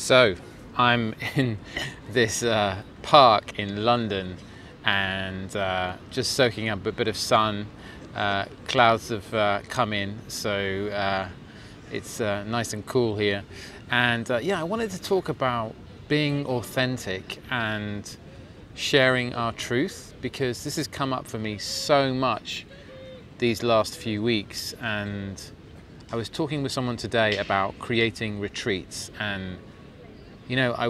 So I'm in this park in London and just soaking up a bit of sun. Clouds have come in, so it's nice and cool here. And yeah, I wanted to talk about being authentic and sharing our truth, because this has come up for me so much these last few weeks. And I was talking with someone today about creating retreats, and you know, I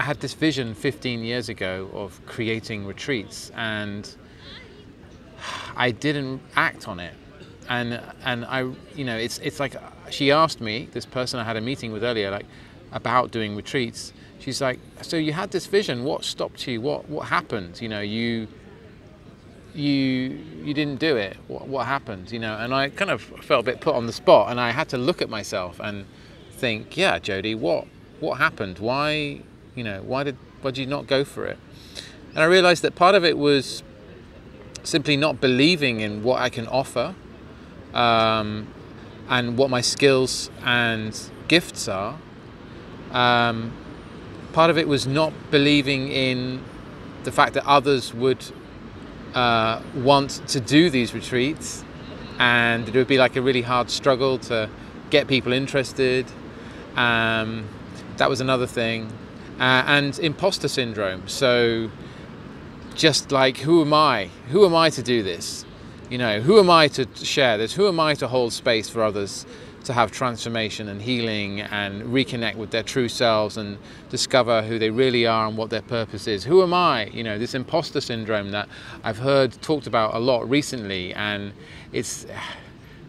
had this vision 15 years ago of creating retreats, and I didn't act on it. And I, you know, it's like she asked me, this person I had a meeting with earlier, like about doing retreats. She's like, so you had this vision, what stopped you? What happened? You know, you didn't do it. What happened? You know, and I kind of felt a bit put on the spot, and I had to look at myself and think, yeah, Jody, what happened? Why, you know, why did you not go for it? And I realized that part of it was simply not believing in what I can offer, and what my skills and gifts are. Part of it was not believing in the fact that others would want to do these retreats, and it would be like a really hard struggle to get people interested. That was another thing. And imposter syndrome. So just like, who am I? Who am I to do this? You know, who am I to share this? Who am I to hold space for others to have transformation and healing and reconnect with their true selves and discover who they really are and what their purpose is? Who am I? You know, this imposter syndrome that I've heard talked about a lot recently, and it's,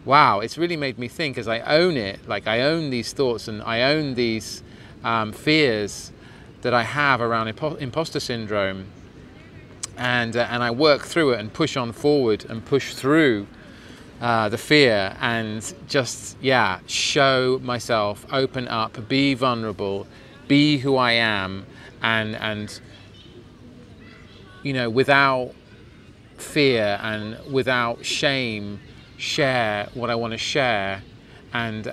wow, it's really made me think, as I own it, like I own these thoughts and I own these fears that I have around imposter syndrome, and I work through it and push on forward and push through the fear, and just, yeah, show myself, open up, be vulnerable, be who I am, and you know, without fear and without shame, share what I want to share, and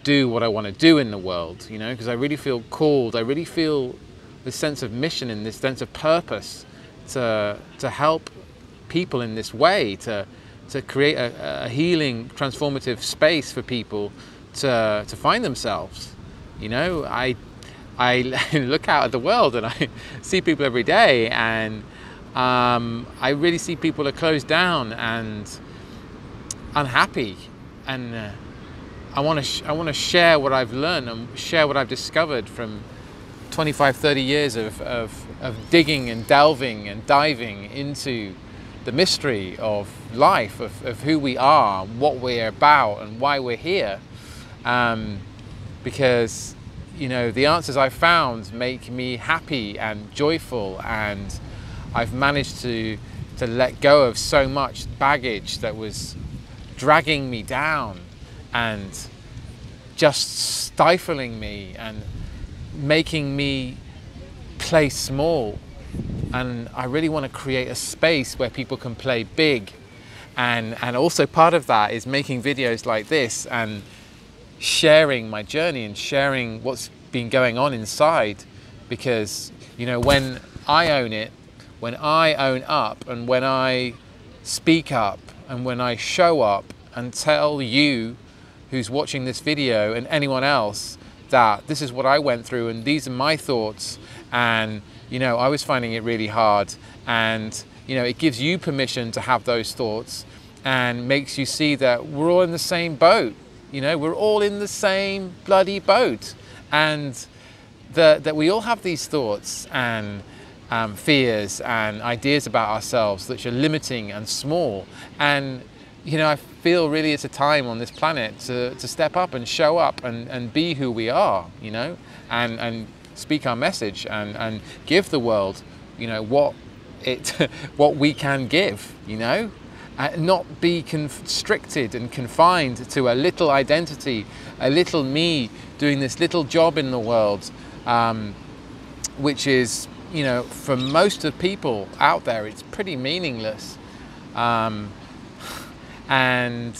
do what I want to do in the world, you know, because I really feel called. I really feel this sense of mission and this sense of purpose to help people in this way, to create a healing, transformative space for people to find themselves. You know, I look out at the world and I see people every day, and I really see people are closed down and unhappy, and I want to share what I've learned and share what I've discovered from 25, 30 years of digging and delving and diving into the mystery of life, of who we are, what we're about, and why we're here. Because, you know, the answers I've found make me happy and joyful, and I've managed to let go of so much baggage that was dragging me down and just stifling me and making me play small. And I really want to create a space where people can play big, and also part of that is making videos like this and sharing my journey and sharing what's been going on inside. Because, you know, when I own it, when I own up, and when I speak up, and when I show up and tell you who's watching this video and anyone else that this is what I went through and these are my thoughts, and you know, I was finding it really hard, and you know, it gives you permission to have those thoughts and makes you see that we're all in the same boat. You know, we're all in the same bloody boat, and that we all have these thoughts and fears and ideas about ourselves which are limiting and small. And you know, I feel really it's a time on this planet to step up and show up and be who we are, you know, and speak our message and give the world, you know, what we can give, you know, not be constricted and confined to a little identity, a little me doing this little job in the world, which is, you know, for most of people out there, it's pretty meaningless. And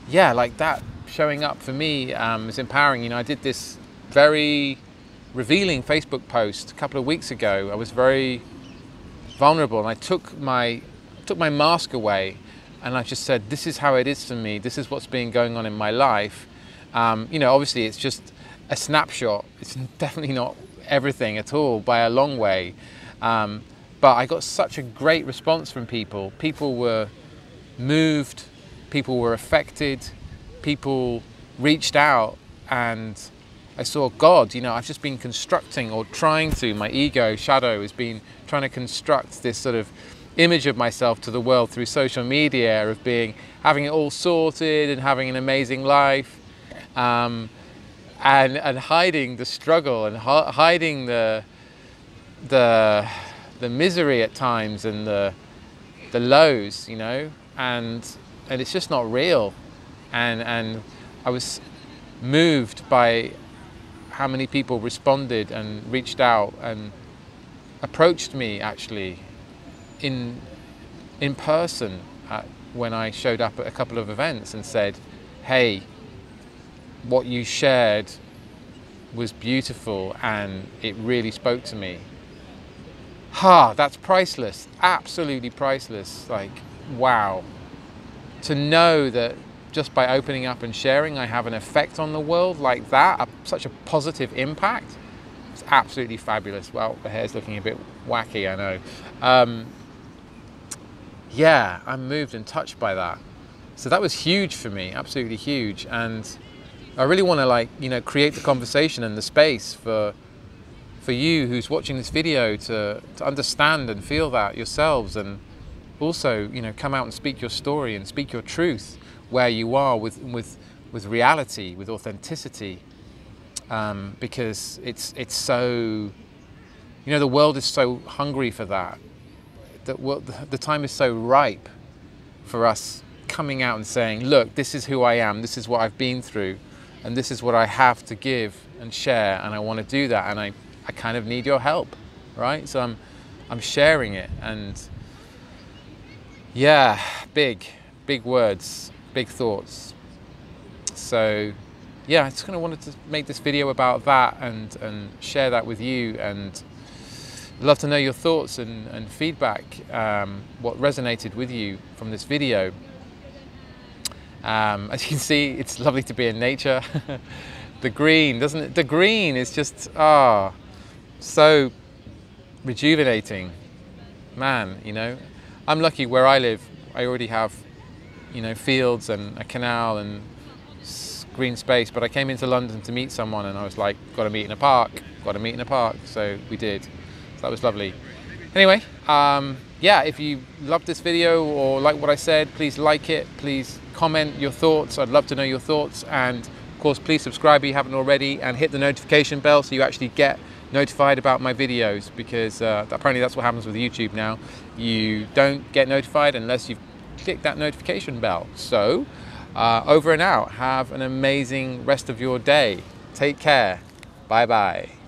yeah, like that showing up for me is empowering. You know, I did this very revealing Facebook post a couple of weeks ago. I was very vulnerable, and I took my mask away, and I just said, this is how it is for me. This is what's been going on in my life. You know, obviously it's just a snapshot. It's definitely not everything at all by a long way. But I got such a great response from people. People were moved, people were affected, people reached out, and I saw God. You know, I've just been constructing, or trying to, my ego shadow has been trying to construct this sort of image of myself to the world through social media, of having it all sorted and having an amazing life, and hiding the struggle, and hiding the misery at times, and the lows, you know, and it's just not real. And I was moved by how many people responded and reached out and approached me actually in person when I showed up at a couple of events and said, hey, what you shared was beautiful and it really spoke to me. That's priceless, absolutely priceless. Like, wow. To know that just by opening up and sharing, I have an effect on the world like that, such a positive impact. It's absolutely fabulous. Well, the hair's looking a bit wacky, I know. Yeah, I'm moved and touched by that. So that was huge for me, absolutely huge. And I really want to, like, you know, create the conversation and the space for you who's watching this video to understand and feel that yourselves, and also, you know, come out and speak your story and speak your truth where you are with reality, with authenticity, because it's so, you know, the world is so hungry for that. The time is so ripe for us coming out and saying, look, this is who I am, this is what I've been through, and this is what I have to give and share, and I want to do that, and I kind of need your help, right? So I'm sharing it, and yeah, big words, big thoughts. So yeah, I just kind of wanted to make this video about that and share that with you, and I'd love to know your thoughts and feedback, what resonated with you from this video. As you can see, it's lovely to be in nature. The green, doesn't it? The green is just, so rejuvenating. Man, you know, I'm lucky where I live. I already have, you know, fields and a canal and green space, but I came into London to meet someone, and I was like, got to meet in a park, so we did. So that was lovely. Anyway, yeah, if you loved this video or like what I said, please like it, please comment your thoughts. I'd love to know your thoughts, and of course please subscribe if you haven't already, and hit the notification bell so you actually get notified about my videos, because apparently that's what happens with YouTube now. You don't get notified unless you've clicked that notification bell. So over and out. Have an amazing rest of your day. Take care. Bye bye.